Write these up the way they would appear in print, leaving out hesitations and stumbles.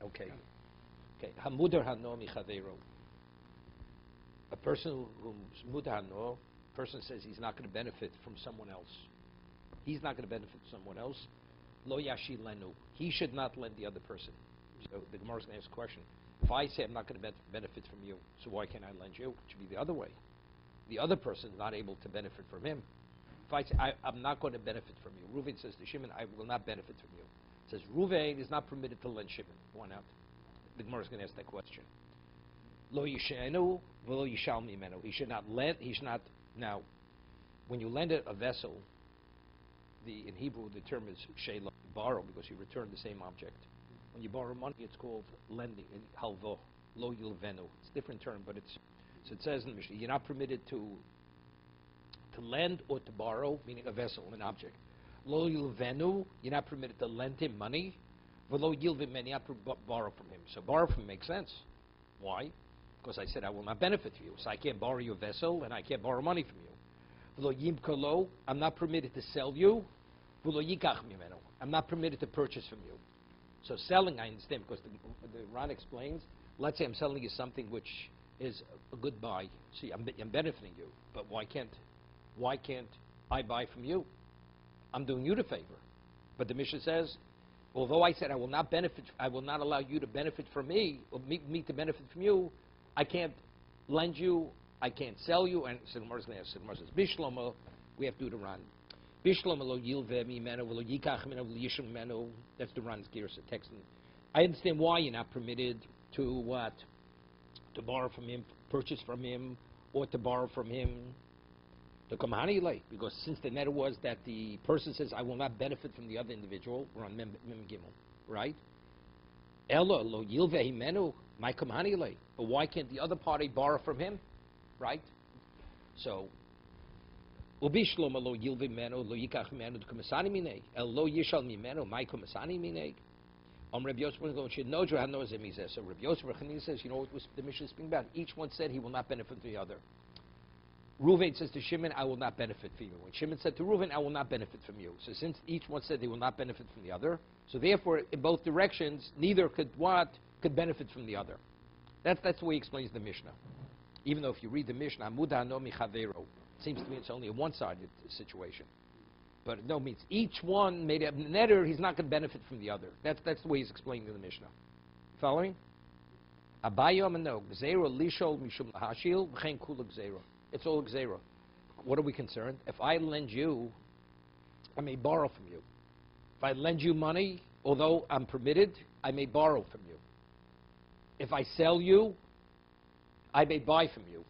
Okay. Okay. Hamudar hano michaveiro. A person who's mudar hano, person says he's not going to benefit from someone else. He's not going to benefit from someone else. Lo yashi lenu. He should not lend the other person. So the Gemara is going to ask a question. If I say I'm not going to benefit from you, so why can't I lend you? It should be the other way. The other person is not able to benefit from him. If I say I'm not going to benefit from you, Reuven says to Shimon, I will not benefit from you. It says Reuven is not permitted to lend Shimon. Why not? The Gemara is going to ask that question. Lo yishenu v'lo yishal mimenu. He should not lend. He should not. Now, when you lend a vessel, in Hebrew the term is sheila, borrow, because you return the same object. When you borrow money, it's called lending, halvo, lo yilvenu. It's a different term, but it's, so it says in the Mishnah, you're not permitted to lend or to borrow, meaning a vessel, an object. Lo yilvenu, you're not permitted to lend him money. V'lo yilvimenu, you're not to borrow from him. So borrow from him makes sense. Why? Because I said I will not benefit from you. So I can't borrow your vessel, and I can't borrow money from you. V'lo yimkalo, I'm not permitted to sell you. V'lo yikach mimenu, I'm not permitted to purchase from you. So selling, I understand, because the Ran explains, let's say I'm selling you something which is a good buy. See, I'm benefiting you, but why can't I buy from you? I'm doing you the favor. But the Mishnah says, although I said I will not allow you to benefit from me, or me to benefit from you, I can't lend you, I can't sell you, and so the Gemara says, Bishlomo, we have to do the Ran. Bishlomo lo yilve mimenu v'lo yikach mimenu v'lo yishum mimenu. That's the Ran's Girsa text. I understand why you're not permitted to what? To borrow from him, purchase from him, or to borrow from him. The Kamahani lay, because since the matter was that the person says, I will not benefit from the other individual, we're on Mem Gimel, right? Elo lo yilve himenu, my Kamahani lay. But why can't the other party borrow from him? Right? So, Ubishlomo lo yilve menu, lo yikach menu, the Kumasani mine, el lo yishal mimenu, my Kumasani mine. Rabbi Yosef was going to know so Rabbi Yosef says, you know what was the Mishnah speaking about? Each one said he will not benefit from the other. Reuven says to Shimon, I will not benefit from you. When Shimon said to Reuven, I will not benefit from you. So since each one said they will not benefit from the other, so therefore in both directions, neither could benefit from the other. That's the way he explains the Mishnah. Even though if you read the Mishnah, Muda no mi chavero, it seems to me it's only a one-sided situation. But no means each one made a netter, he's not going to benefit from the other. That's the way he's explaining in the Mishnah. Following? Abayom no gzeiro lishol mishum lahashil v'chein kula gzeiro. It's all gzeiro. What are we concerned? If I lend you, I may borrow from you. If I lend you money, although I'm permitted, I may borrow from you. If I sell you, I may buy from you.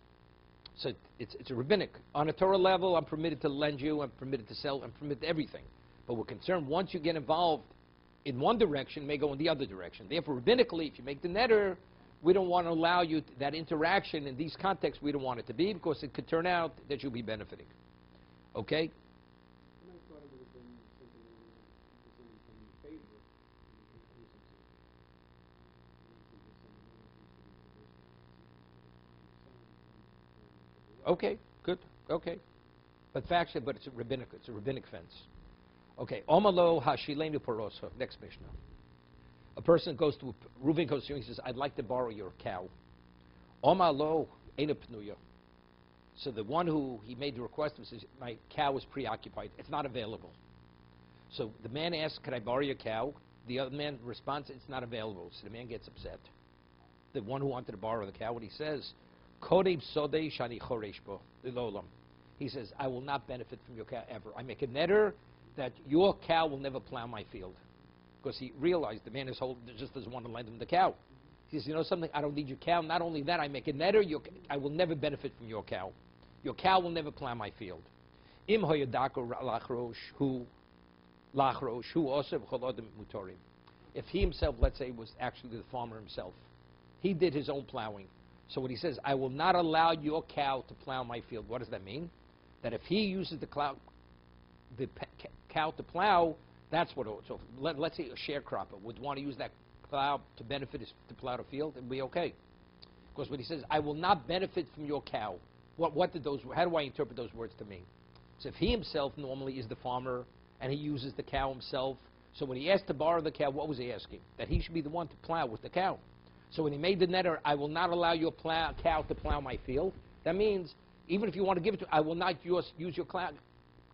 So it's a rabbinic. On a Torah level, I'm permitted to lend you, I'm permitted to sell, I'm permitted to everything. But we're concerned once you get involved in one direction, it may go in the other direction. Therefore, rabbinically, if you make the netter, we don't want to allow you that interaction in these contexts. We don't want it to be, because it could turn out that you'll be benefiting. Okay? Okay, good. Okay, but it's a rabbinic fence. Okay, Omalo hashilenu poroso. Next Mishnah. A person goes to Reuven goes to him. He says, "I'd like to borrow your cow." Omalo ena pnuya. So the one who he made the request of says, "My cow is preoccupied. It's not available." So the man asks, "Can I borrow your cow?" The other man responds, "It's not available." So the man gets upset. The one who wanted to borrow the cow, what he says. He says, I will not benefit from your cow ever. I make a netter that your cow will never plow my field. Because he realized the man just doesn't want to lend him the cow. He says, you know something, I don't need your cow. Not only that, I make a netter, I will never benefit from your cow. Your cow will never plow my field. If he himself, let's say, was actually the farmer himself, he did his own plowing. So when he says, I will not allow your cow to plow my field, what does that mean? That if he uses the cow to plow, that's what it so let's say a sharecropper would want to use that plow to to plow the field, it would be okay. Because when he says, I will not benefit from your cow, how do I interpret those words to mean? So if he himself normally is the farmer and he uses the cow himself, So when he asked to borrow the cow, what was he asking? That he should be the one to plow with the cow. So when he made the neder, I will not allow your cow to plow my field. That means, even if you want to give it to, I will not use your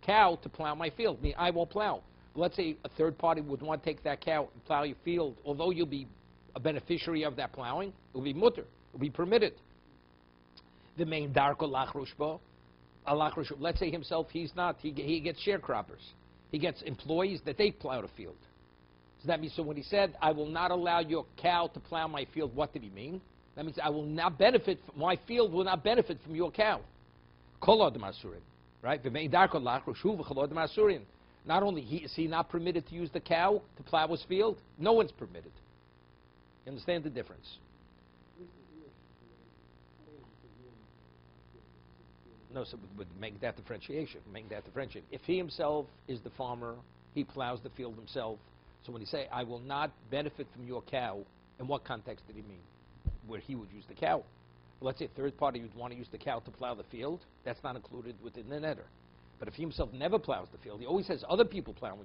cow to plow my field. I mean, I won't plow. Let's say a third party would want to take that cow and plow your field. Although you'll be a beneficiary of that plowing, it will be mutter. It will be permitted. The main darko lachrushbo. Let's say himself, he's not. He gets sharecroppers. He gets employees that they plow the field. So that means, so when he said, I will not allow your cow to plow my field, what did he mean? That means I will not benefit, my field will not benefit from your cow. Kolod masurin, right? Not only is he not permitted to use the cow to plow his field, no one's permitted. You understand the difference? No, so but make that differentiation. If he himself is the farmer, he plows the field himself. So when he say, I will not benefit from your cow, in what context did he mean? Where he would use the cow. Well, let's say a third party would want to use the cow to plow the field. That's not included within the neder. But if he himself never plows the field, he always has other people plowing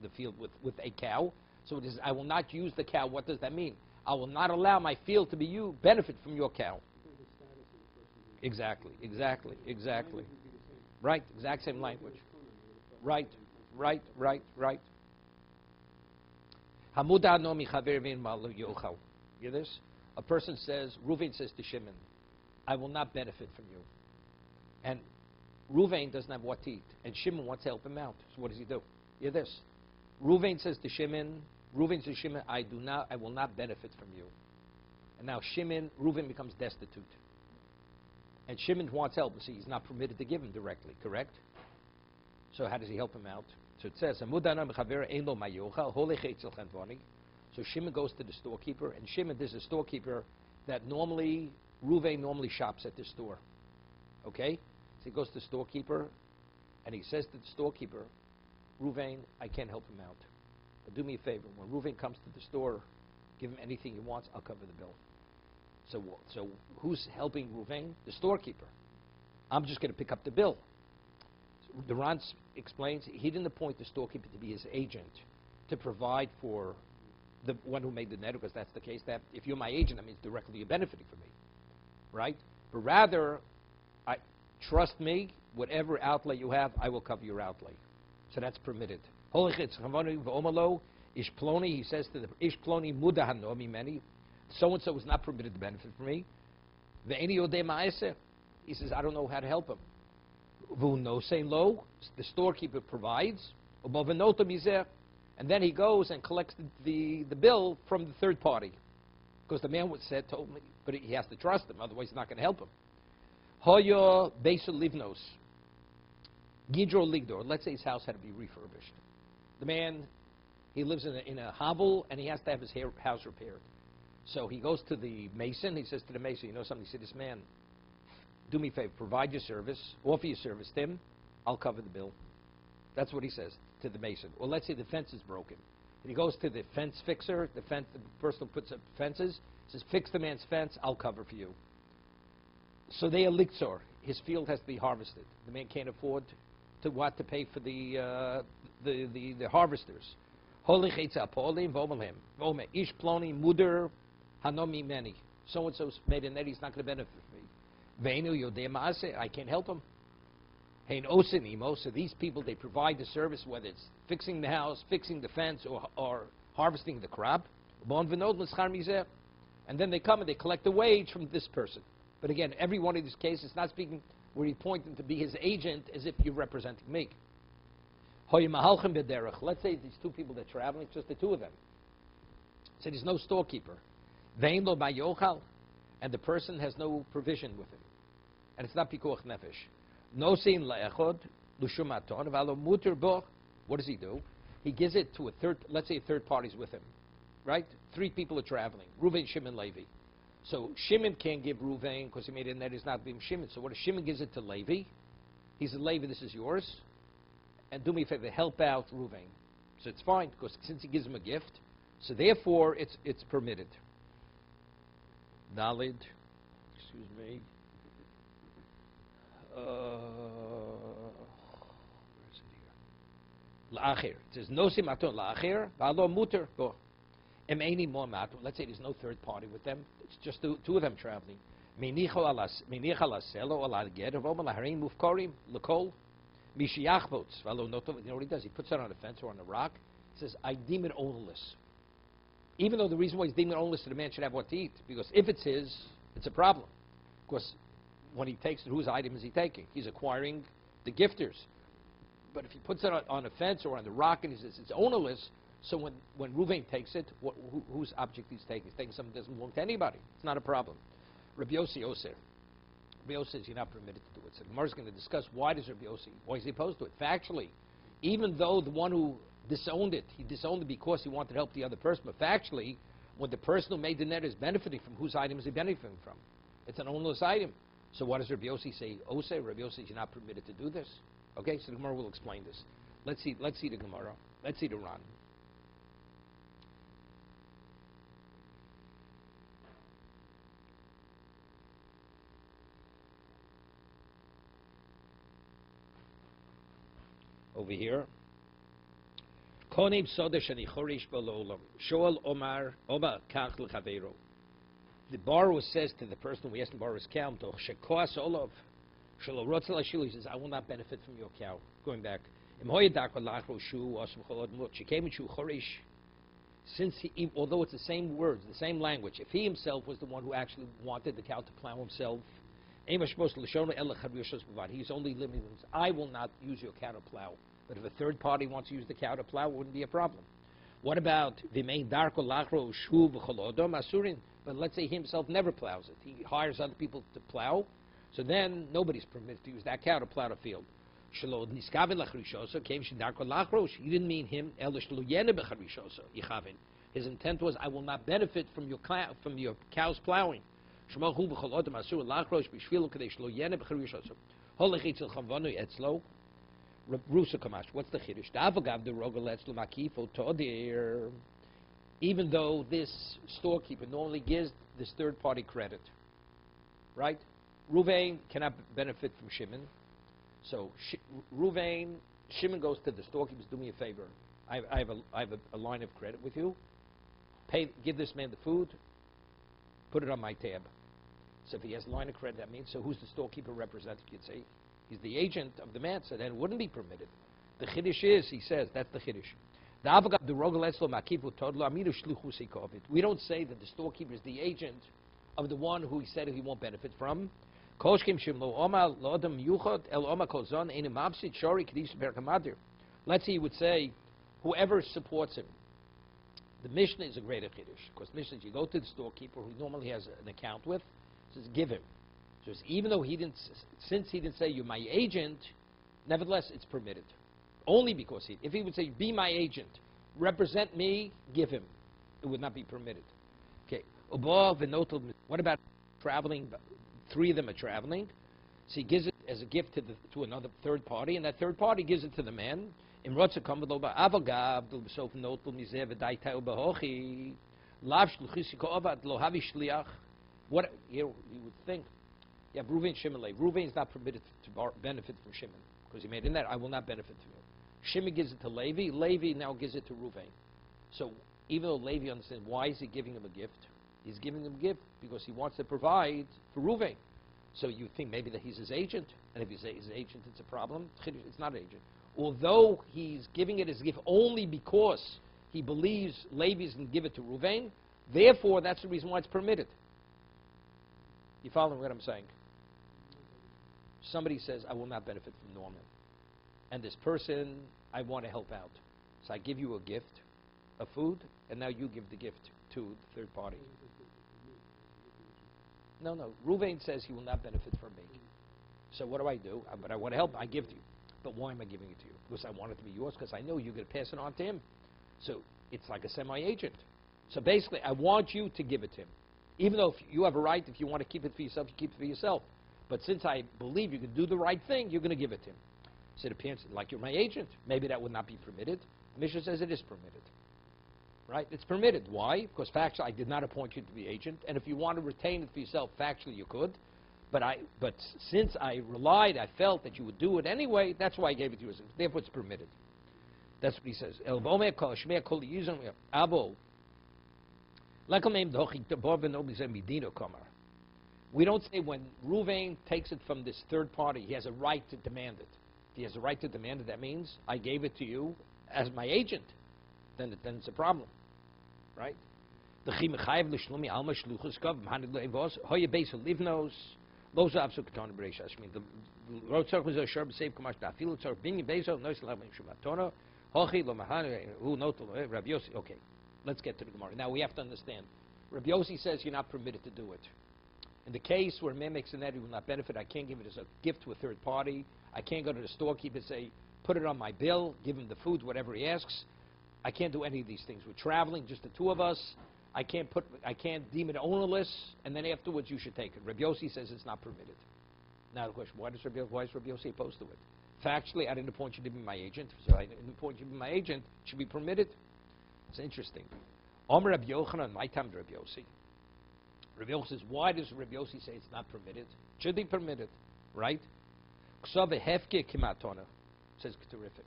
the field with a cow. So it is, I will not use the cow. What does that mean? I will not allow my field to be benefit from your cow. Exactly. Right, exact same language. Right. Hear this? A person says, Ruvain says to Shimon, I will not benefit from you. And Ruvain doesn't have what to eat. And Shimon wants to help him out. So what does he do? Hear this. Ruvain says to Shimon, I will not benefit from you. And now Ruvain becomes destitute. And Shimon wants help. See, he's not permitted to give him directly, correct? So how does he help him out? So it says, so Shimon goes to the storekeeper, and Shimon, there's a storekeeper that Ruvain normally shops at the store. Okay? So he goes to the storekeeper, and he says to the storekeeper, Ruvain, I can't help him out. But do me a favor. When Ruvain comes to the store, give him anything he wants, I'll cover the bill. So who's helping Ruvain? The storekeeper. I'm just going to pick up the bill. So the Ran explains he didn't appoint the storekeeper to be his agent to provide for the one who made the net, because that's the case. That if you're my agent, that means directly you're benefiting from me, right? But rather, trust me. Whatever outlay you have, I will cover your outlay. So that's permitted. He says to the Ish Ploni Muda Hanomi many. So-and-so is not permitted to benefit from me. He says, I don't know how to help him. The storekeeper provides. And then he goes and collects the bill from the third party. Because the man told me, but he has to trust him, otherwise he's not going to help him. Hoyo Beisel Livnos. Gidro Ligdor. Let's say his house had to be refurbished. The man, he lives in a hovel, and he has to have his house repaired. So he goes to the mason. He says to the mason, you know something? He said, this man, do me a favor, provide your service, offer your service to him, I'll cover the bill. That's what he says to the mason. Or let's say the fence is broken. And he goes to the fence fixer, the person who puts up fences, says, fix the man's fence, I'll cover for you. So they are liksor. His field has to be harvested. The man can't afford to pay for the harvesters. Ish ploni muder hanomi many. So-and-so made a net, he's not going to benefit from me. I can't help him. So these people, they provide the service, whether it's fixing the house, fixing the fence, or harvesting the crop. And then they come and they collect the wage from this person. But again, every one of these cases, not speaking where he pointed to be his agent as if you're representing me. Let's say these two people that are traveling, it's just the two of them. So there's no storekeeper. And the person has no provision with him. And it's not pikuach nefesh. No sin le'echod, l'shumaton, v'alo muter bo. What does he do? He gives it to let's say a third party's with him. Right? Three people are traveling. Reuven, Shimon, Levi. So Shimon can't give Reuven because he made a net, he's not being Shimon. So what if Shimon gives it to Levi? He says, Levi, this is yours. And do me a favor, help out Reuven. So it's fine, because since he gives him a gift, so therefore it's permitted. Dalid, excuse me. Where is it La'achir. It says, Nosi maton la'achir, v'alo muter bo. Em'eni mo maton. Let's say there's no third party with them. It's just two of them traveling. Menicha alaselo ala ged, v'oma laharim mufkorim, l'kol, mishiachbots, v'alo noto. You know what he does? He puts it on a fence or on a rock. He says, I deem it ownerless. Even though the reason why he's deeming it ownerless to the man should have what to eat. Because if it's his, it's a problem. Of course, when he takes it, whose item is he taking? He's acquiring the gifters. But if he puts it on a fence or on the rock and he says it's ownerless, so when Ruvain takes it, whose object he's taking? He's taking something that doesn't belong to anybody. It's not a problem. Rabbi Yossi Oser. Rabbi Yossi says you're not permitted to do it. So the Gemara is going to discuss why does Rabbi Yossi, why is he opposed to it? Factually, even though the one who disowned it, he disowned it because he wanted to help the other person, but factually, when the person who made the net is benefiting from, whose item is he benefiting from? It's an ownerless item. So what does Rabbi Yossi say? Ose, Rabbi Yossi says you're not permitted to do this. Okay, so the Gemara will explain this. Let's see the Gemara. Let's see the Ran. Over here. Konim sodesh ani chorish b'lolam. Shoal Omar kach l'chaveiro. The borrower says to the person who asked the borrower's cow, shekoas olav. He says, I will not benefit from your cow. Going back. Since he, although it's the same words, the same language, if he himself was the one who actually wanted the cow to plow himself, he's only limited. I will not use your cow to plow. But if a third party wants to use the cow to plow, it wouldn't be a problem. What about but let's say he himself never plows it. He hires other people to plow. So then nobody's permitted to use that cow to plow the field. He didn't mean him. His intent was, I will not benefit from your cow's plowing. What's the chiddush? Even though this storekeeper normally gives this third party credit, right? Ruvain cannot benefit from Shimon. So Shimon goes to the storekeeper, do me a favor. I have a line of credit with you. Give this man the food, put it on my tab. So if he has a line of credit, that means, so who's the storekeeper representative? You'd say, he's the agent of the man, so then it wouldn't be permitted. The chiddush is, he says, that's the chiddush. We don't say that the storekeeper is the agent of the one who he said he won't benefit from. Let's say he would say, whoever supports him. The Mishnah is a greater chiddush, because Mishnah, you go to the storekeeper who normally has an account with, says give him. So even though since he didn't say you're my agent, nevertheless it's permitted. Only because if he would say be my agent, represent me, give him, it would not be permitted. Okay. What about traveling? Three of them are traveling. So he gives it as a gift to another third party, and that third party gives it to the man. What you would think, you have Ruvain, Shimon, Levi. Ruvain is not permitted to benefit from Shimon because he made in that, I will not benefit from you. Shimon gives it to Levi. Levi now gives it to Ruvain. So even though Levi understands why is he giving him a gift, he's giving him a gift because he wants to provide for Ruvain. So you think maybe that he's his agent, and if he's his agent, it's a problem. It's not an agent. Although he's giving it as a gift only because he believes Levi is going to give it to Ruvain, therefore that's the reason why it's permitted. You following what I'm saying? Somebody says, I will not benefit from Norman. And this person, I want to help out. So I give you a gift, a food, and now you give the gift to the third party. No. Ruvain says he will not benefit from me. So what do? But I want to help. I give to you. But why am I giving it to you? Because I want it to be yours, because I know you're going to pass it on to him. So it's like a semi-agent. So basically, I want you to give it to him. Even though if you have a right, if you want to keep it for yourself, you keep it for yourself. But since I believe you can do the right thing, you're going to give it to him. So the parents like you're my agent. Maybe that would not be permitted. Mishnah says it is permitted. Right? It's permitted. Why? Because factually, I did not appoint you to be agent. And if you want to retain it for yourself, factually you could. But since I felt that you would do it anyway, that's why I gave it to you. Therefore, it's permitted. That's what he says. El Bomer Kol Shmei Kol Yizon Abo. We don't say when Ruvain takes it from this third party, he has a right to demand it. If he has a right to demand it, that means I gave it to you as my agent. Then it's a problem, right? I mean, okay, let's get to the Gemara. Now we have to understand. Rabbi Yossi says you're not permitted to do it. In the case where a man makes a net, he will not benefit. I can't give it as a gift to a third party. I can't go to the storekeeper and say, put it on my bill, give him the food, whatever he asks. I can't do any of these things. We're traveling, just the two of us. I can't deem it ownerless, and then afterwards you should take it. Rabbi Yossi says it's not permitted. Now the question, why is Rabbi Yossi opposed to it? Factually, I didn't appoint you to be my agent, so I didn't appoint you to be my agent. It should be permitted. It's interesting. Omer Rabbi Yochanan, my time to Rabbi Yossi. Rabbi Yossi says, why does Rabbi Yossi say it's not permitted? It should be permitted, right? Ksave hefke kimatona. Says terrific.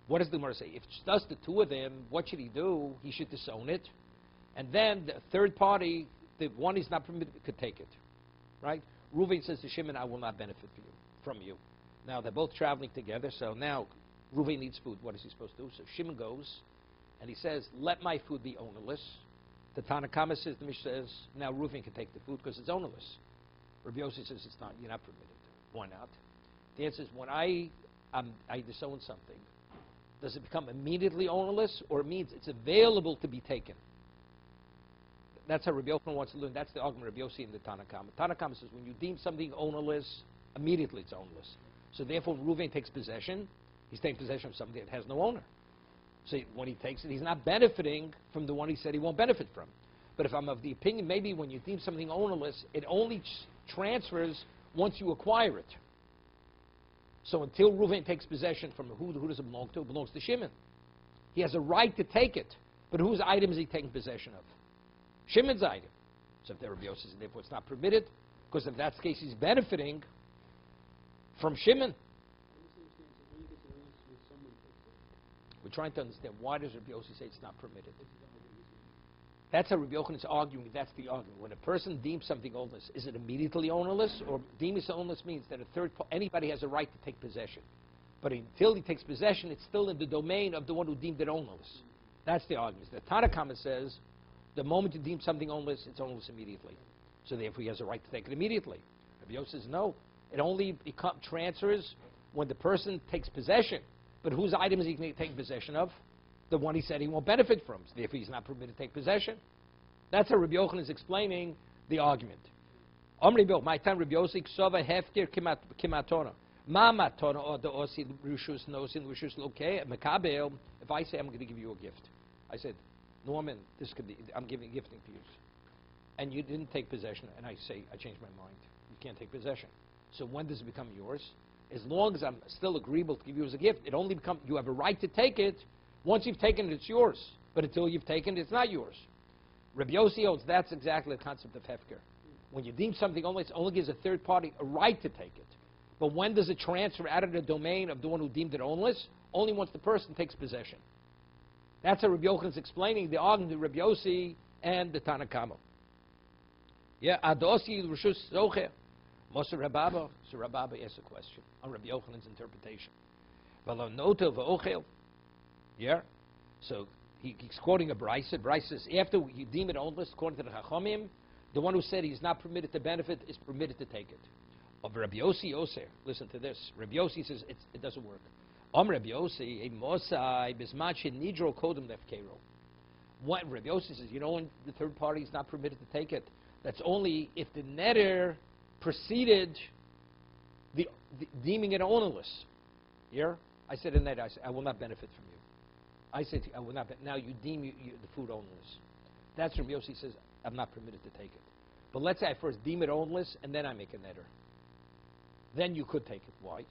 What does the Gemara say? If it's just the two of them, what should he do? He should disown it. And then the third party, the one he's not permitted, could take it, right? Reuven says to Shimon, I will not benefit from you. Now, they're both traveling together, so now Reuven needs food. What is he supposed to do? So Shimon goes, and he says, let my food be ownerless. The Tanakama says, the Mishnah says, now Reuven can take the food because it's ownerless. Rabbi Yossi says it's not. You're not permitted. Why not? The answer is, when I disown something, does it become immediately ownerless, or it means it's available to be taken? That's how Rabbi Yochanan wants to learn. That's the argument of Rabbi Yossi in the Tanakama. Tanakama says when you deem something ownerless, immediately it's ownerless. So therefore, when Reuven takes possession, he's taking possession of something that has no owner. So when he takes it, he's not benefiting from the one he said he won't benefit from. But if I'm of the opinion, maybe when you deem something ownerless, it only transfers once you acquire it. So until Reuven takes possession from who does it belong to? It belongs to Shimon. He has a right to take it, but whose item is he taking possession of? Shimon's item. So if Rabbi Yossi says, therefore it's not permitted, because if that's the case, he's benefiting from Shimon. We're trying to understand, why does Rabbi Yossi say it's not permitted? That's how Rabbi Yochanan is arguing. That's the argument. When a person deems something ownerless, is it immediately ownerless? Or deeming it ownerless means that anybody has a right to take possession. But until he takes possession, it's still in the domain of the one who deemed it ownerless. That's the argument. The Tanakama says, the moment you deem something ownerless, it's ownerless immediately. So therefore he has a right to take it immediately. Rabbi Yossi says, no. It only transfers when the person takes possession. But whose item is he taking possession of? The one he said he won't benefit from. So therefore he's not permitted to take possession. That's how Rabbi Yochanan is explaining the argument. Omri Bill, my time Rabbi Yossi, Ksova hefkir kimatona. Ma matona or the osi rishus nosin rishus loke mekabel. If I say I'm going to give you a gift, I said, Norman, I'm givting gifting to you, and you didn't take possession, and I say I changed my mind. You can't take possession. So when does it become yours? As long as I'm still agreeable to give you as a gift, it only becomes, you have a right to take it. Once you've taken it, it's yours. But until you've taken it, it's not yours. Rabbi Yossi holds that's exactly the concept of hefker. When you deem something ownerless, it only gives a third party a right to take it. But when does it transfer out of the domain of the one who deemed it ownerless? Only once the person takes possession. That's how Rabbi Yochanan is explaining the argument of Rabbi Yossi and the Tanakama. Yeah, Adosi Rishus Zocher. Moshe Rababa. So Rababa asks a question on Rabbi Yochanan's interpretation. Velanota v'ochel. Yeah. So he's quoting a Brisa. Brisa says, after you deem it ownerless, according to the Chachamim, the one who said he's not permitted to benefit is permitted to take it. Of Rabbi Yossi Oser, listen to this. Rabbi Yossi says it doesn't work. Rabbi Yossi, a Mosai, Bismach Nidro Kodem Lefkero. What Rabbi Yossi says, when the third party is not permitted to take it, that's only if the netter preceded the deeming it ownerless. Here, I said in that, I will not benefit from you. I said to you, I will not. Now you deem the food ownerless. That's Rabbi Yossi says, I'm not permitted to take it. But let's say I first deem it ownerless, and then I make a netter. Then you could take it. Why?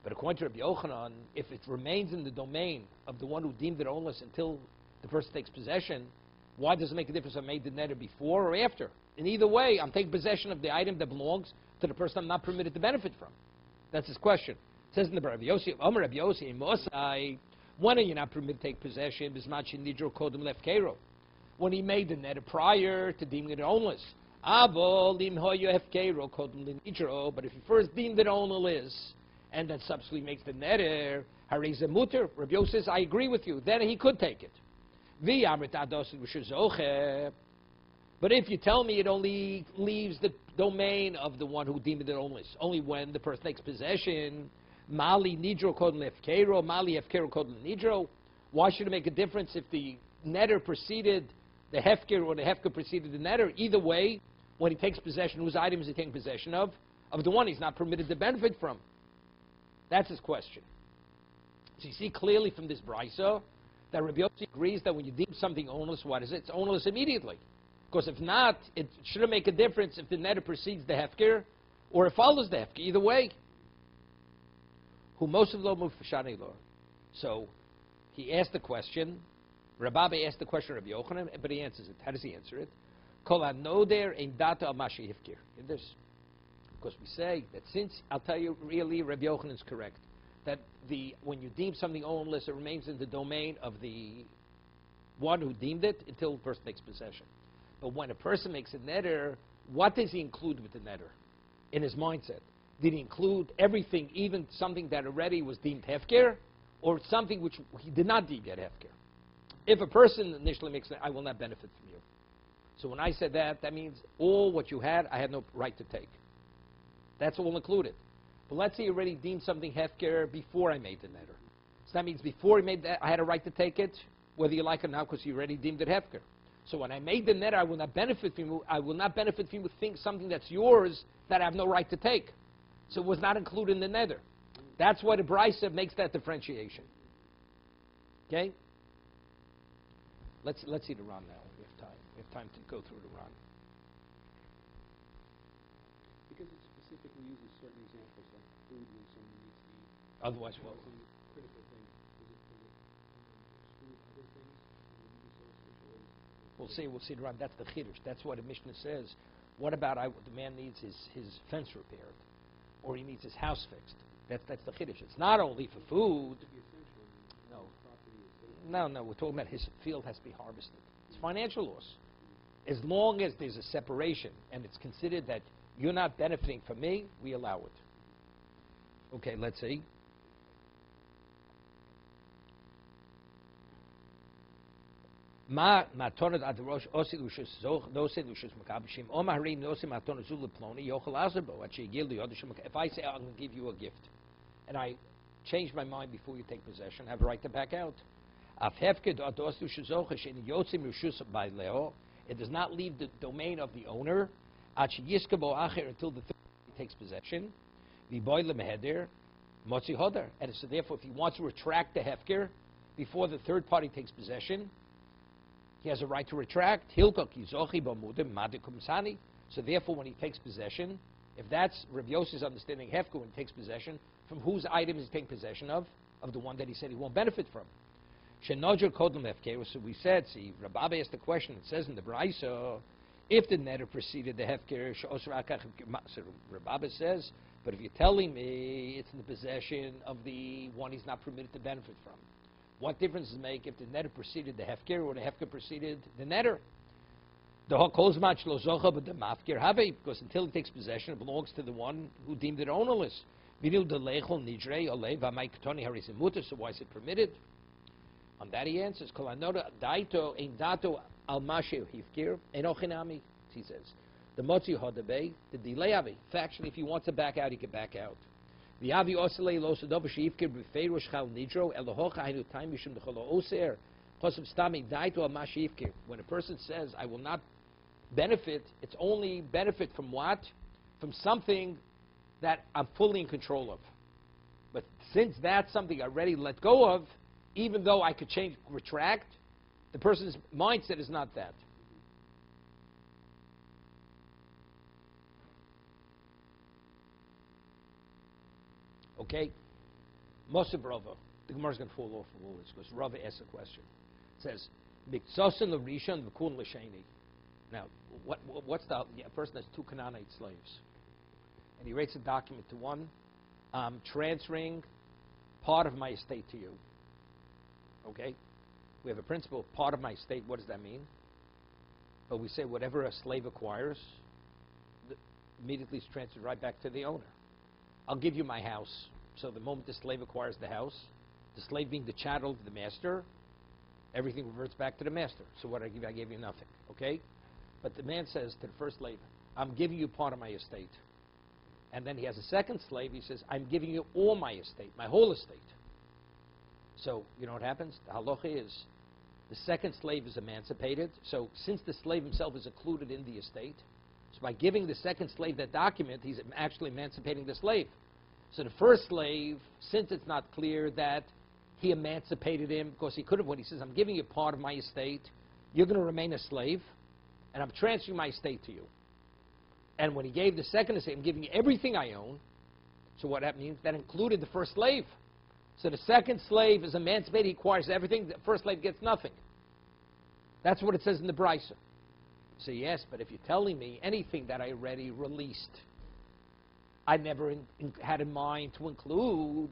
But according to Rabbi Yochanan, if it remains in the domain of the one who deemed it ownerless until the person takes possession, why does it make a difference if I made the netter before or after? In either way, I'm taking possession of the item that belongs to the person I'm not permitted to benefit from. That's his question. It says in the Rabbi Yossi, Rabbi Yossi, Mosai, When are you not permitted to take possession? When he made the neder prior to deeming it ownless. But if he first deemed it ownless, and then subsequently makes the neder, hareze muter. Rabbi Yosef says, I agree with you. Then he could take it. But if you tell me it only leaves the domain of the one who deemed it ownless, only when the person takes possession, mali nidro kodem lefkero, mali efkero kodem nidro. Why should it make a difference if the neder preceded the hefker or the hefker preceded the neder? Either way, when he takes possession, whose item is he taking possession of? Of the one he's not permitted to benefit from. That's his question. So you see clearly from this brisa that Rabbi Yossi agrees that when you deem something ownless, what is it? It's ownless immediately. Because if not, it shouldn't make a difference if the neder precedes the hefker or it follows the hefker. Either way. Who most of lo mufashani lo. So he asked the question. Rabbi asked the question of Rabbi Yochanan, but he answers it. How does he answer it? Kol hanoder ein data al mashi hefker. In this, because we say that since I'll tell you really, Rabbi Yochanan is correct that when you deem something ownless, it remains in the domain of the one who deemed it until the person takes possession. But when a person makes a neder, what does he include with the neder in his mindset? Did he include everything, even something that already was deemed hefker, or something which he did not deem yet hefker? If a person initially makes it, I will not benefit from you. So when I said that, that means all what you had, I had no right to take. That's all included. But let's say you already deemed something hefker before I made the neder. So that means before he made that, I had a right to take it, whether you like it or not, because you already deemed it hefker. So when I made the neder, I will not benefit from you. I will not benefit from you with something that's yours that I have no right to take. So it was not included in the neder. That's why the brisa makes that differentiation. Okay? Let's see the Ran now. We have time. We have time to go through the Ran. Because it specifically uses certain examples like food when someone needs to eat. Otherwise, what? Critical thing. Does it exclude other things? We'll see the Ran. That's the chiddush. That's what the Mishnah says. What about the man needs his fence repaired, or he needs his house fixed? That's the chiddush. It's not only for food. No. We're talking about his field has to be harvested. It's financial loss. As long as there's a separation and it's considered that you're not benefiting from me, we allow it. Okay, let's see. If I say I'm going to give you a gift, and I change my mind before you take possession, I have a right to back out. It does not leave the domain of the owner until the third party takes possession. And so therefore, if he wants to retract the hefker before the third party takes possession, he has a right to retract. So therefore, when he takes possession, if that's Rabbi Yosef's understanding, hefker, when he takes possession, from whose item is he taking possession of? Of the one that he said he won't benefit from. So we said, see, Rabbi asked the question, it says in the Brisa, if the neder preceded the hefker, so Rabbi says, but if you're telling me it's in the possession of the one he's not permitted to benefit from, what difference does it make if the neder preceded the hefker or the hefker preceded the neder? Because until he takes possession, it belongs to the one who deemed it ownerless. So why is it permitted? On that he answers, he says, the motzi hodabei, the delay avi. Factually, if he wants to back out, he can back out. The avi oselei lo sedov sheifkir b'feirush chal nidro elohocha hainu time mishum decholo oser chosav stami daito al mashifkir. When a person says, I will not benefit, it's only benefit from what? From something that I'm fully in control of. But since that's something I already let go of, even though I could change, retract, the person's mindset is not that. Okay? Moshe Rava. The Gemara is going to fall off of all this because Rava asked a question. It says, Mikzosin l'rishon v'kun l'sheni. Now, what's the... A person has 2 Canaanite slaves. And he writes a document to one, I'm transferring part of my estate to you. Okay? We have a principle, part of my estate. What does that mean? But we say whatever a slave acquires, immediately is transferred right back to the owner. I'll give you my house. So the moment the slave acquires the house, the slave being the chattel of the master, everything reverts back to the master. So what I give you? I gave you nothing. Okay? But the man says to the first slave, I'm giving you part of my estate. And then he has a second slave. He says, I'm giving you all my estate, my whole estate. So you know what happens? The halacha is the second slave is emancipated. So since the slave himself is included in the estate, so by giving the second slave that document, he's actually emancipating the slave. So the first slave, since it's not clear that he emancipated him, because he could have, when he says, I'm giving you part of my estate, you're going to remain a slave, and I'm transferring my estate to you. And when he gave the second estate, I'm giving you everything I own. So what that means, that included the first slave. So the second slave is emancipated, he acquires everything, the first slave gets nothing. That's what it says in the Brisa. So yes, but if you're telling me anything that I already released, I never had in mind to include,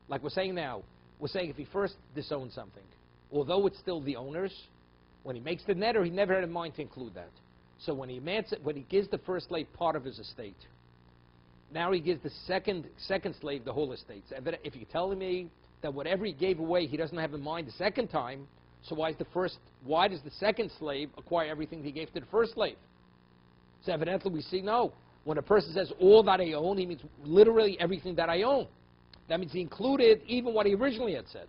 like we're saying now, we're saying if he first disowns something, although it's still the owner's, when he makes the netter, he never had in mind to include that. So when he gives the first slave part of his estate, now he gives the second slave the whole estate. So if you're telling me that whatever he gave away, he doesn't have in mind the second time, so why does the second slave acquire everything he gave to the first slave? So evidently we see, no. When a person says all that I own, he means literally everything that I own. That means he included even what he originally had said.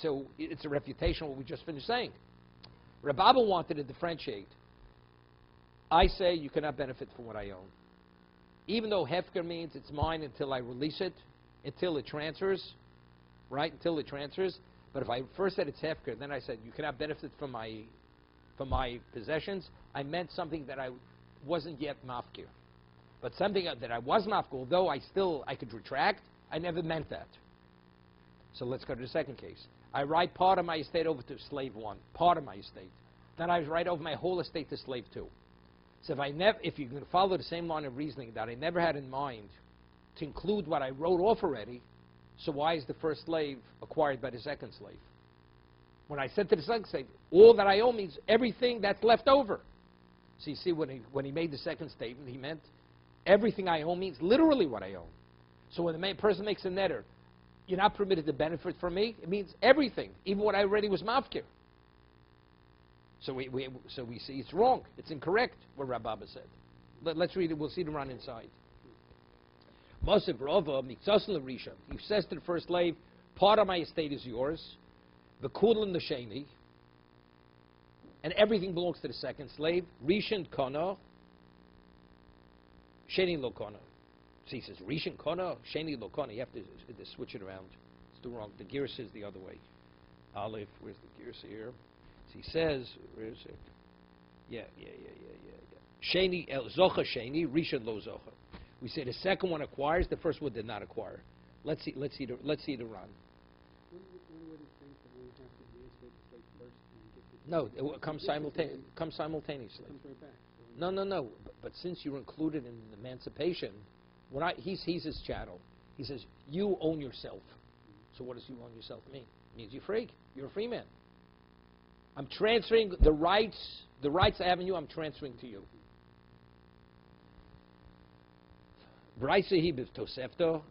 So it's a refutation of what we just finished saying. Reb Abba wanted to differentiate. I say you cannot benefit from what I own. Even though hefker means it's mine until I release it, until it transfers, right? Until it transfers. But if I first said it's hefker, then I said you cannot benefit from my possessions, I meant something that I wasn't yet mafkir. But something that I was mafkir, although I could retract, I never meant that. So let's go to the second case. I write part of my estate over to slave 1, part of my estate. Then I write over my whole estate to slave 2. So if you're going to follow the same line of reasoning that I never had in mind to include what I wrote off already, so why is the first slave acquired by the second slave? When I said to the second slave, all that I own means everything that's left over. So you see, when he made the second statement, he meant everything I own means literally what I own. So when the person makes a netter, you're not permitted to benefit from me, it means everything, even what I already was mafkir. So we see it's wrong. It's incorrect, what Rabbi Abba said. Let's read it. We'll see the run inside. Mosif Rova, Mikzas L'Risha. He says to the first slave, part of my estate is yours. V'kulan l'sheni. And everything belongs to the second slave. Rishon Kono. Sheni lo Kono. So he says, Rishon Kono, Sheni lo Kono. You have to switch it around. It's the wrong. The gear says the other way. Aleph, where's the gear here? So he says, where is it? Yeah. Sheni, Zocha Sheni, Rishon lo Zocha. We say the second one acquires, the first one did not acquire. Let's see the run. When would it think that we have to emancipate the slave first and get the... No, it comes simultaneously. It comes right back. No. But since you're included in emancipation, he's his chattel. He says, you own yourself. So what does you own yourself mean? It means you're free. You're a free man. I'm transferring the rights I have in you, I'm transferring to you. Brisa Hibiv Tosefto.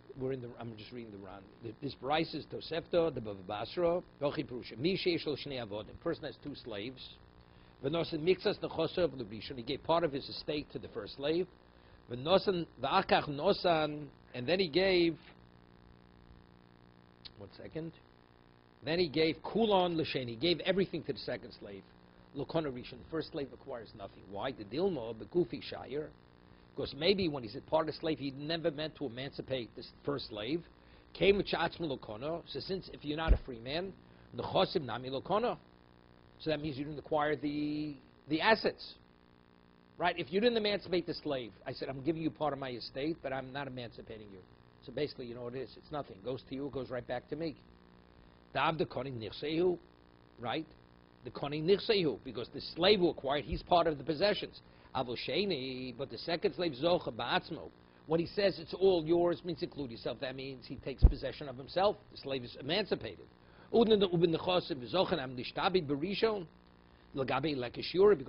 I'm just reading the Ran. This Brisa is Tosefto, the Bava Basra, Yochi Perusha. Mi sheish lo shnei avodim. Person has 2 slaves. V'nosen mixas nechosov l'rishon. He gave part of his estate to the first slave. V'nosen v'akach nosan, and then he gave. 1 second. Then he gave kulon l'shen. He gave everything to the second slave. L'kona rishon. The first slave acquires nothing. Why? The dilmo begufi shayir. Because maybe when he said part of the slave, he never meant to emancipate this first slave. Came with cha'atzma l'kona. So since if you're not a free man, nechosim nami l'kona. So that means you didn't acquire the assets. Right? If you didn't emancipate the slave, I said, I'm giving you part of my estate, but I'm not emancipating you. So basically, you know what it is? It's nothing. It goes to you, it goes right back to me. Dav the koning nichsehu, right? The koning nichsehu, because the slave who acquired, he's part of the possessions. Avosheni, but the second slave, zocha ba'atzmo. When he says it's all yours, means include yourself. That means he takes possession of himself. The slave is emancipated. Because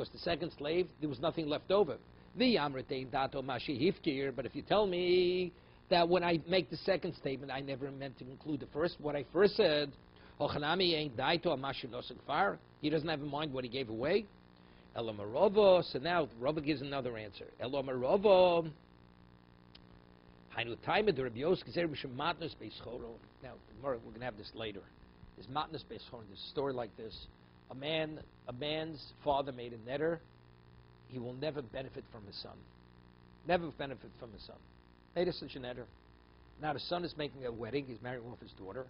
the second slave, there was nothing left over. But if you tell me that when I make the second statement, I never meant to include the first, what I first said, he doesn't have in mind what he gave away. So now Rava gives another answer. Now, we're going to have this later. There's matnas beischoron. There's a story like this. A man's father made a neder. He will never benefit from his son. Never benefit from his son. Made a such a neder. Now the son is making a wedding. He's marrying off his daughter.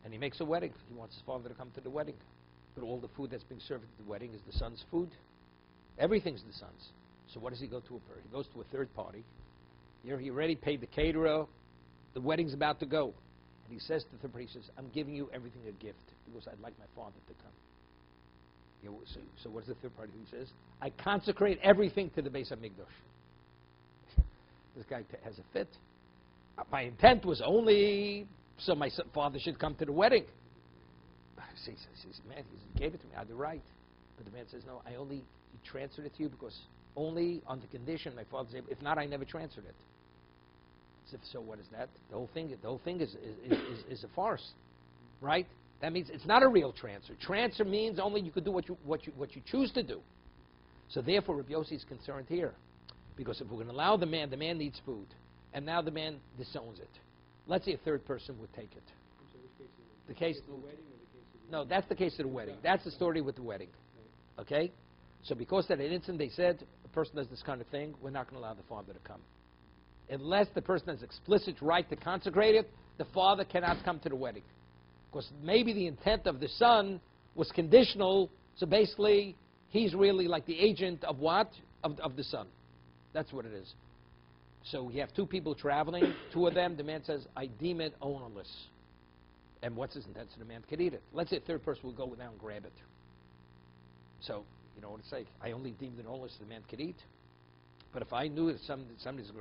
And he makes a wedding. He wants his father to come to the wedding. But all the food that's being served at the wedding is the son's food. Everything's the son's. So what does he go to? He goes to a third party. He already paid the caterer. The wedding's about to go. And he says to the priest, I'm giving you everything a gift because I'd like my father to come. So what does the third party do? He says, I consecrate everything to the Beis HaMikdash. This guy has a fit. My intent was only so my father should come to the wedding. He says, man, he gave it to me. I had the right. But the man says, no, I only transferred it to you because only on the condition my father's able. If not, I never transferred it. So what is that? The whole thing is a farce, right? That means it's not a real transfer. Transfer means only you could do what you choose to do. So therefore, Rabbi Yossi is concerned here, because if we're going to allow the man needs food, and now the man disowns it. Let's say a third person would take it. So which case is the case of the wedding or the case of the no, that's the case of the wedding. That's the story with the wedding. Okay, so because at an instant they said a person does this kind of thing, we're not going to allow the father to come. Unless the person has explicit right to consecrate it, the father cannot come to the wedding. Because maybe the intent of the son was conditional, so basically he's really like the agent of what? Of the son. That's what it is. So we have two people traveling, two of them, the man says, I deem it ownerless. And what's his intent? So the man could eat it. Let's say a third person will go down and grab it. So, you know what to say? I only deemed it ownerless so the man could eat. But if I knew that somebody's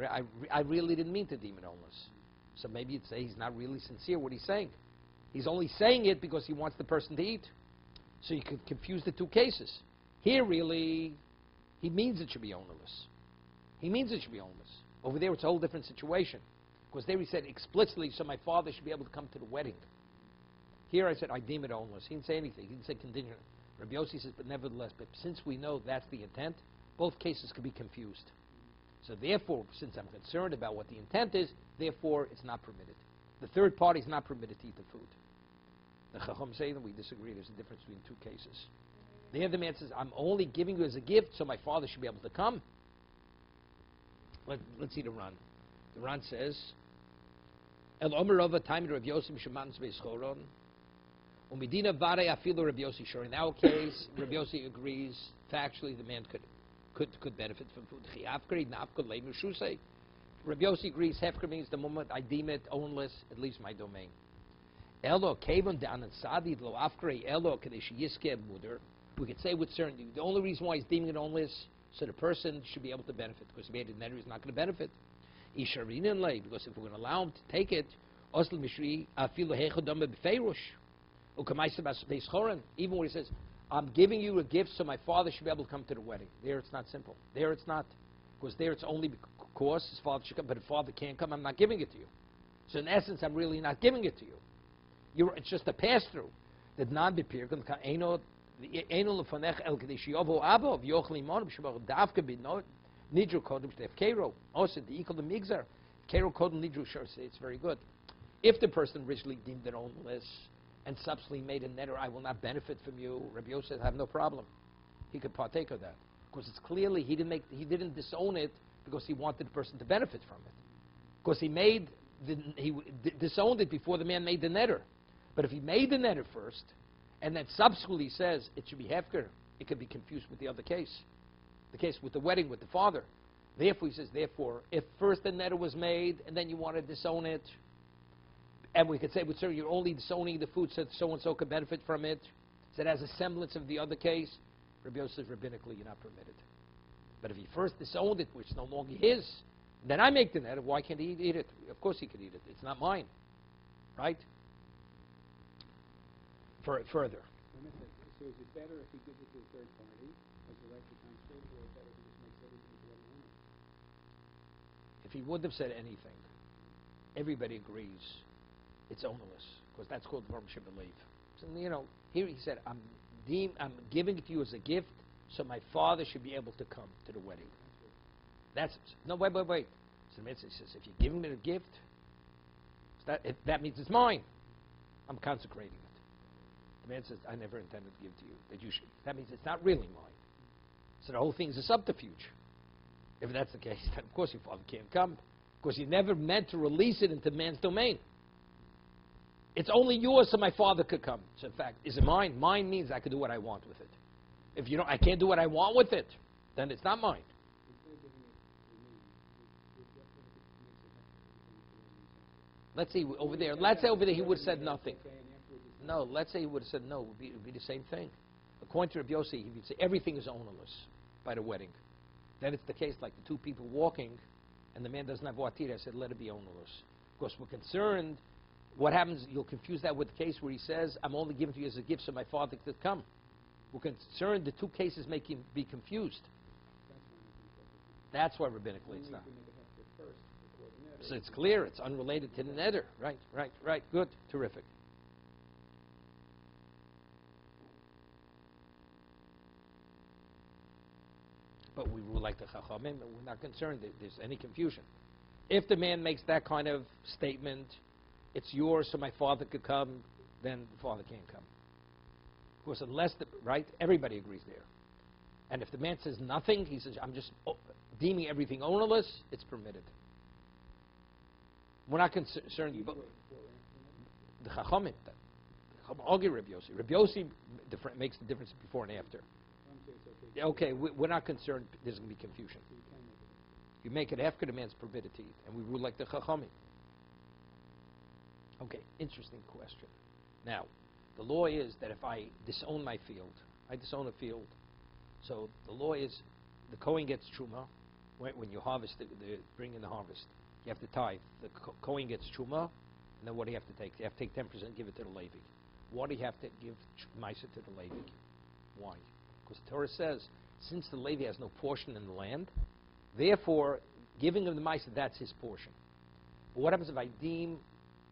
I really didn't mean to deem it ownerless. So maybe you'd say he's not really sincere what he's saying. He's only saying it because he wants the person to eat. So you could confuse the two cases. Here, really, he means it should be ownerless. He means it should be ownerless. Over there, it's a whole different situation. Because there he said explicitly, so my father should be able to come to the wedding. Here I said, I deem it ownerless. He didn't say anything. He didn't say contingent. Rabbi Yossi says, but nevertheless, but since we know that's the intent, both cases could be confused. So therefore, since I'm concerned about what the intent is, therefore it's not permitted. The third party is not permitted to eat the food. The Chacham say that we disagree. There's a difference between two cases. The other man says, I'm only giving you as a gift so my father should be able to come. Let's see the Ran. The Ran says, El Omer Rava Taimid Rav Yossi Mishamatz Beischoron Umidina Vare Afilu Rav Yossi. Sure, in our case, Rav Yossi agrees factually the man could benefit from food. Rabbi Yossi agrees, hefker means the moment I deem it ownless, it leaves my domain. We could say with certainty, the only reason why he's deeming it ownless, so the person should be able to benefit, because if he made it neder, he's not going to benefit. Because if we're going to allow him to take it, even when he says, I'm giving you a gift so my father should be able to come to the wedding. There it's not simple. There it's not. Because there it's only because his father should come, but if father can't come, I'm not giving it to you. So in essence, I'm really not giving it to you. It's just a pass-through. That non-bepir, it's very good. If the person originally deemed it ownless, and subsequently made a neder, I will not benefit from you, Rabbi Yosef says, I have no problem. He could partake of that. Because it's clearly he didn't disown it because he wanted the person to benefit from it. Because he disowned it before the man made the neder. But if he made the neder first, and then subsequently says it should be hefker, it could be confused with the other case. The case with the wedding with the father. Therefore, he says, if first the neder was made, and then you want to disown it, and we could say, with you're only disowning the food so so-and-so could benefit from it. So it has a semblance of the other case. Rabbi Yosef says, rabbinically, you're not permitted. But if he first disowned it, which is no longer his, then I make the net. Why can't he eat it? Of course he could eat it. It's not mine. Right? further. So is it better if he gives it to a third party as the right to consecrate, or is it better if he just makes everything into what he wanted? If he wouldn't have said anything, everybody agrees it's ownerless, because that's called Vorm Shibalev. So, here he said, I'm giving it to you as a gift, so my father should be able to come to the wedding. That's it. No, wait. So the man says, if you're giving me a gift, that means it's mine. I'm consecrating it. The man says, I never intended to give it to you. That means it's not really mine. So the whole thing is a subterfuge. If that's the case, then of course your father can't come, because you never meant to release it into man's domain. It's only yours so my father could come. So in fact, is it mine? Mine means I can do what I want with it. If I can't do what I want with it, then it's not mine. Let's say over there he would have said nothing. No, let's say he would have said no. It would be the same thing. According to Rabbi Yossi, he would say everything is ownerless by the wedding. Then it's the case like the two people walking, and the man doesn't have watir. I said, let it be ownerless. Because we're concerned, what happens, you'll confuse that with the case where he says, I'm only giving to you as a gift so my father could come. We're concerned the two cases make him be confused. That's why rabbinically it's not. So it's clear, it's unrelated to the neder. Right. Good, terrific. But we rule like the Chachamim, and we're not concerned that there's any confusion. If the man makes that kind of statement, it's yours so my father could come, then the father can't come. Of course, unless, everybody agrees there. And if the man says nothing, he says, I'm just deeming everything ownerless, it's permitted. We're not concerned. The Chachamim, argue Rabbi Yossi. Rabbi Yossi makes the difference before and after. Okay, we're not concerned there's going to be confusion. You make it after the man's permitted to eat, and we rule like the Chachamim. Okay, interesting question. Now, the law is that if I disown my field, I disown a field, so the law is the Kohen gets truma when you harvest, bring in the harvest. You have to tithe. The Kohen gets truma, and then what do you have to take? You have to take 10% and give it to the Levi. Why do you have to give Misa to the Levi? Why? Because the Torah says, since the Levi has no portion in the land, therefore, giving him the Misa, that's his portion. But what happens if I deem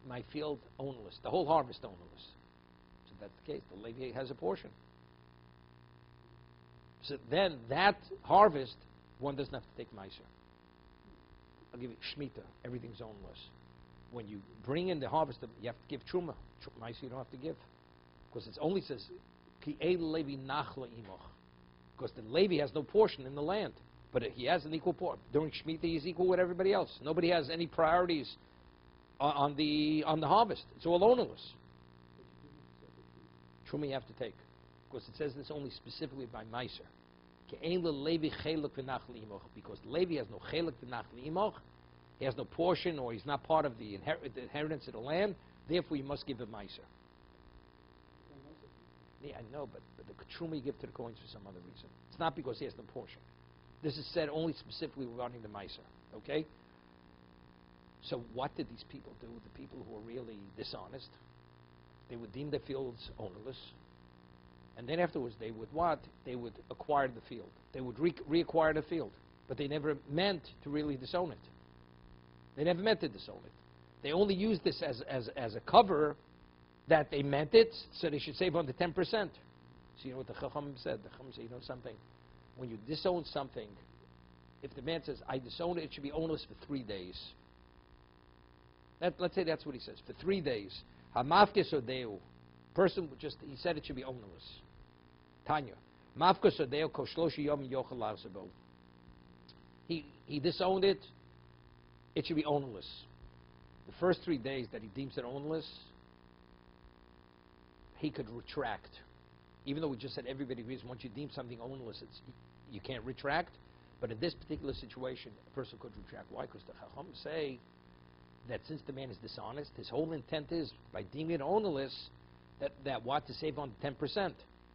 my field ownerless, the whole harvest ownerless? So that's the case. The Levi has a portion. So then that harvest, one doesn't have to take Misa. I'll give you Shemitah. Everything's ownerless. When you bring in the harvest, you have to give Truma. Misa you don't have to give. Because it only says, Ki Levi nachla imoch. Because the Levi has no portion in the land. But he has an equal portion. During Shemitah, he's equal with everybody else. Nobody has any priorities on the harvest. It's all ownerless. Truma you have to take. Because it says this only specifically by Meiser. Because Levi has no chelek v'nachli imoch, he has no portion, or he's not part of the inheritance of the land. Therefore, you must give a meiser. Yeah, I know, but the truma you give to the coins for some other reason. It's not because he has no portion. This is said only specifically regarding the meiser. Okay. So what did these people do? The people who were really dishonest, they would deem the fields ownerless. And then afterwards, they would what? They would acquire the field. They would reacquire the field. But they never meant to really disown it. They never meant to disown it. They only used this as a cover that they meant it, so they should save on the 10%. So you know what the Chacham said? The Chacham said, you know something? When you disown something, if the man says, I disown it, it should be ownerless for 3 days. Let's say that's what he says. For 3 days. Hamafkes odeu. Person just, he said it should be ownerless. Tanya. Mafkes odeu koshloshi yom yochel larzabo. He disowned it. It should be ownerless. The first 3 days that he deems it ownerless, he could retract. Even though we just said everybody agrees once you deem something ownerless, you can't retract. But in this particular situation, a person could retract. Why? Because the Chacham say that since the man is dishonest, his whole intent is, by deeming it ownerless, that what? To save on 10%.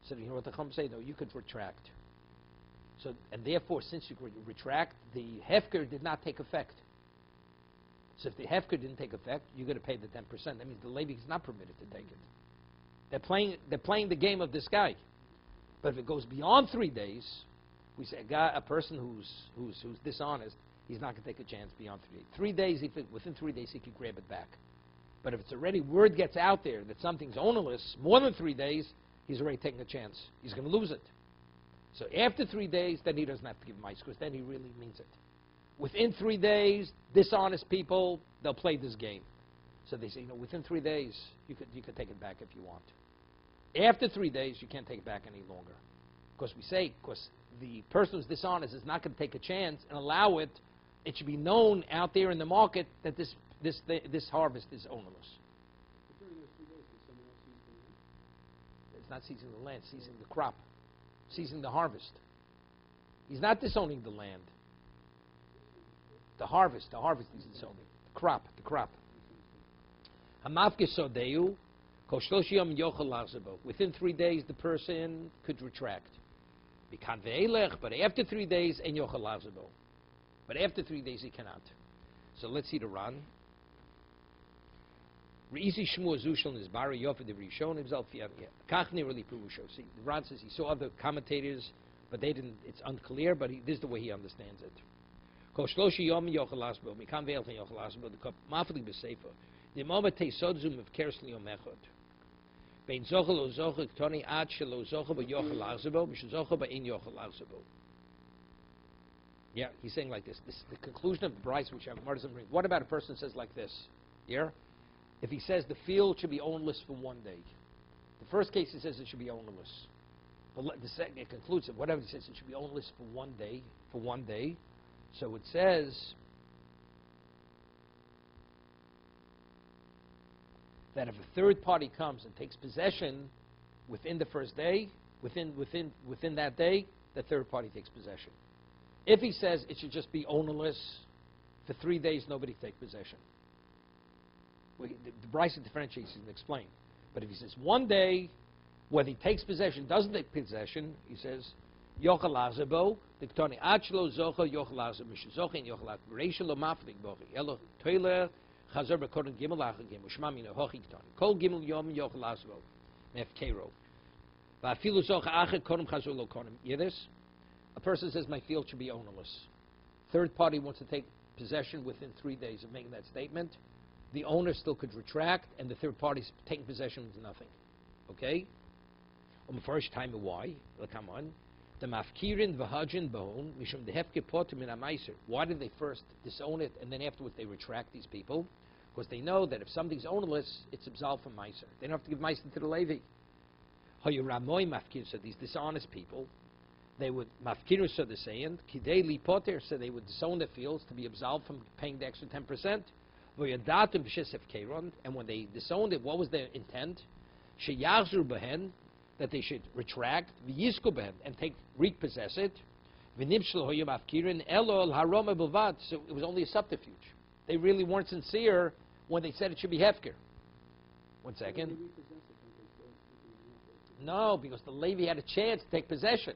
So you know what the Chacham say? No, you could retract. So, and therefore, since you could retract, the hefker did not take effect. So if the hefker didn't take effect, you're going to pay the 10%. That means the Levi is not permitted to take it. They're playing the game of this guy. But if it goes beyond 3 days, we say a person who's dishonest, he's not going to take a chance beyond 3 days. 3 days, within 3 days, he can grab it back. But if it's already word gets out there that something's ownerless, more than 3 days, he's already taking a chance. He's going to lose it. So after 3 days, then he doesn't have to give mice, because then he really means it. Within 3 days, dishonest people, they'll play this game. So they say, within 3 days, you could take it back if you want. After 3 days, you can't take it back any longer. Because the person who's dishonest is not going to take a chance and allow it. It should be known out there in the market that this harvest is ownerless. But during those 3 days, did someone else seize the land? It's not seizing the land, seizing the crop, seizing the harvest. He's not disowning the land. The harvest he's disowning. The crop. Within 3 days, the person could retract. But after 3 days, but after 3 days, he cannot. So let's see the Ran. See, the Ran says he saw other commentators, but they didn't. It's unclear, but this is the way he understands it. The moment they sodzum of kersli omechot. Bein zochel o zochel ktoni ad shelo zochel ba yochel lachzebo, mish zochel ba in yochel lachzebo. Yeah, he's saying like this. This is the conclusion of the Bryce, which I've bring. What about a person says like this? Here, if he says the field should be ownerless for 1 day, the first case he says it should be ownerless. But the second, it concludes it. Whatever he says, it should be ownerless for 1 day. For 1 day, so it says that if a third party comes and takes possession within the first day, within that day, the third party takes possession. If he says it should just be ownerless, for 3 days nobody take possession. The Bryson differentiates and explain. But if he says 1 day, whether he takes possession, doesn't take possession, he says yochel lachzebo, diktoni achlo zocha yochel lachzebo, mishazocha in yochel lachzebo, reisha lo maflik bochi, elo toiler. Chazor b'kodem gimel achar gimel shma mina hochi k'ton kol gimel yom yochel lachzebo nefkero va'afilu zocha achar kodem chazor lo kodem. You hear this? A person says my field should be ownerless. Third party wants to take possession within 3 days of making that statement. The owner still could retract, and the third party's taking possession is nothing. Okay? On the first time, why? Come on. The mafkirin v'hajin b'hon mishum dehefke poter min ha'maiser. Why did they first disown it and then afterwards they retract these people? Because they know that if something's ownerless, it's absolved from maiser. They don't have to give maiser to the Levi. Hoyuramoy mafkir, so these dishonest people, they would mafkiru, so they're saying kidei li poter, so they would disown their fields to be absolved from paying the extra 10%. Voyadatum b'shesef keiron, and when they disowned it, what was their intent? Sheyachzur behen, that they should retract, v'yizku behen, and repossess it. V'nimshel hoyim afkirin elo haroma b'vad. So it was only a subterfuge. They really weren't sincere when they said it should be hefker. 1 second. No, because the Levi had a chance to take possession.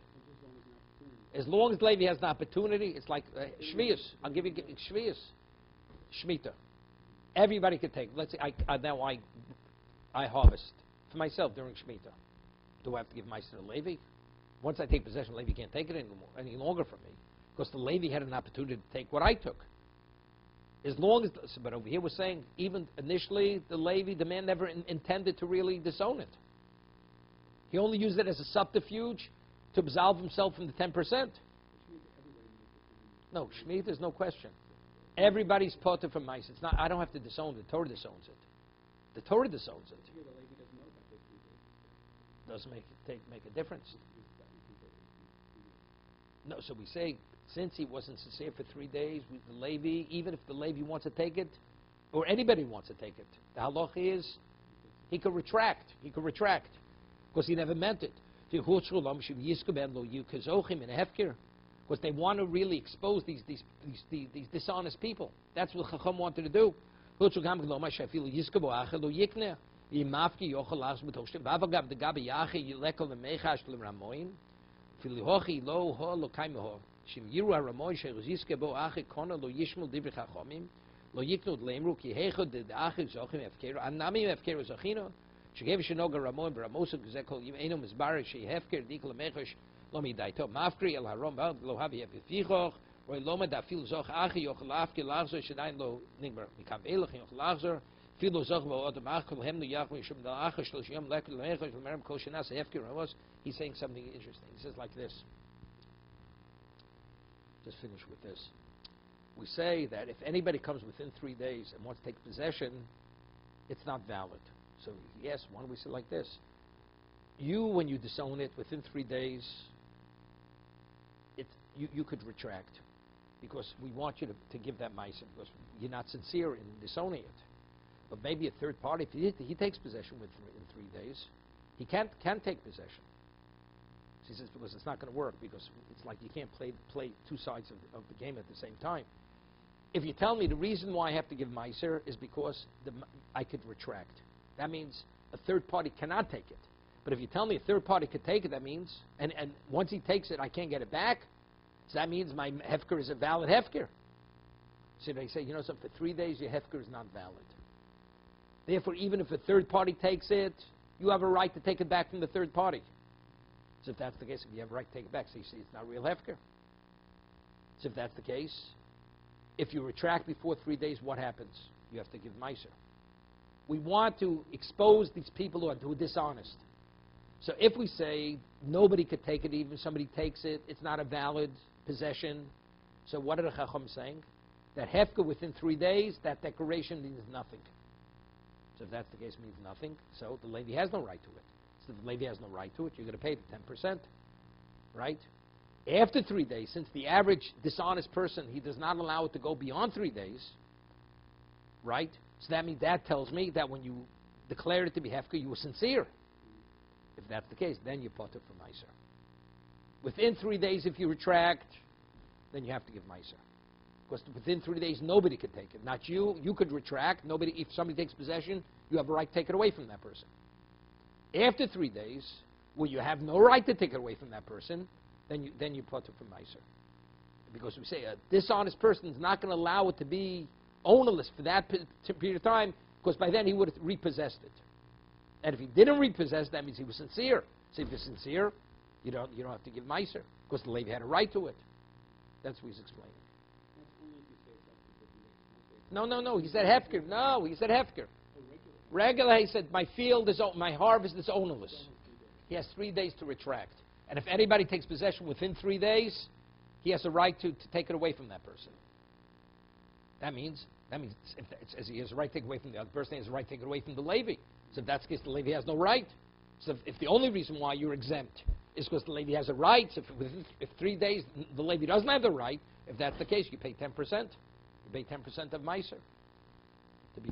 As long as Levi has an opportunity, it's like shvius. I'll give you shvius. Shemitah. Everybody can take. Let's say I harvest for myself during Shemitah. Do I have to give mice to the Levi? Once I take possession, Levi can't take it any longer from me, because the Levi had an opportunity to take what I took. As long as, but over here we're saying, even initially, the man never intended to really disown it. He only used it as a subterfuge to absolve himself from the 10%. No, Shemitah is no question. Everybody's potter from mice. It's not. I don't have to disown it. The Torah disowns it. The Torah disowns it. Doesn't make a difference. No, so we say, since he wasn't sincere for 3 days, the Levi, even if the Levi wants to take it, or anybody wants to take it, the halacha is he could retract. He could retract because he never meant it. Because they want to really expose these dishonest people. That's what Chacham wanted to do. שגב שנוגע רמון ברמוסו כזה כל ימנו מסבר שהפקר דיקל מחש לא מדייתו מפקרי אל הרום לא הביא בפיחוך או לא מדאפיל זוך אחי יוכל להפקר לחזור שדיין לא נגמר מקבל לכם יוכל לחזור אפילו זוך ועוד המחכל הם נויחו ישום דאחר שלוש יום לקל למחש למרם כל שנה שהפקר רמוס. He's saying something interesting. He says like this. Just finish with this. We say that if anybody comes within 3 days and wants to take possession, it's not valid. So yes, why don't we say like this? You, when you disown it within 3 days, you could retract because we want you to give that meiser because you're not sincere in disowning it. But maybe a third party, if he takes possession in 3 days, he can take possession. So he says because it's not going to work because it's like you can't play two sides of the game at the same time. If you tell me the reason why I have to give meiser is because I could retract. That means a third party cannot take it. But if you tell me a third party could take it, that means, and once he takes it, I can't get it back, so that means my hefker is a valid hefker. So they say, you know something, for 3 days your hefker is not valid. Therefore, even if a third party takes it, you have a right to take it back from the third party. So if that's the case, if you have a right to take it back, so you see it's not real hefker. So if that's the case, if you retract before 3 days, what happens? You have to give meiser. We want to expose these people who are dishonest. So if we say nobody could take it, even if somebody takes it, it's not a valid possession. So what are the Chacham saying? That hefker within 3 days, that declaration means nothing. So if that's the case, it means nothing. So the Levi has no right to it. So if the Levi has no right to it, you're going to pay the 10%, right? After 3 days, since the average dishonest person, he does not allow it to go beyond 3 days, right? So that means that tells me that when you declared it to be hefker, you were sincere. If that's the case, then you put it for meiser. Within 3 days, if you retract, then you have to give meiser. Because within 3 days, nobody could take it. Not you. You could retract. Nobody. If somebody takes possession, you have a right to take it away from that person. After 3 days, when you have no right to take it away from that person, then you put it for meiser. Because we say a dishonest person is not going to allow it to be ownerless for that period of time, because by then he would have repossessed it. And if he didn't repossess, that means he was sincere. So if you're sincere, you don't have to give meiser, because the Levi had a right to it. That's what he's explaining. No, he said hefker. No, he said hefker. Regular, he said, my harvest is ownerless. He has 3 days to retract. And if anybody takes possession within 3 days, he has a right to take it away from that person. That means as he has a right to take it away from the other person, he has a right to take it away from the Levi. So if that's the case, the Levi has no right. So if the only reason why you're exempt is because the Levi has a right, so if 3 days the Levi doesn't have the right, if that's the case, you pay 10%. You pay 10% of meiser to be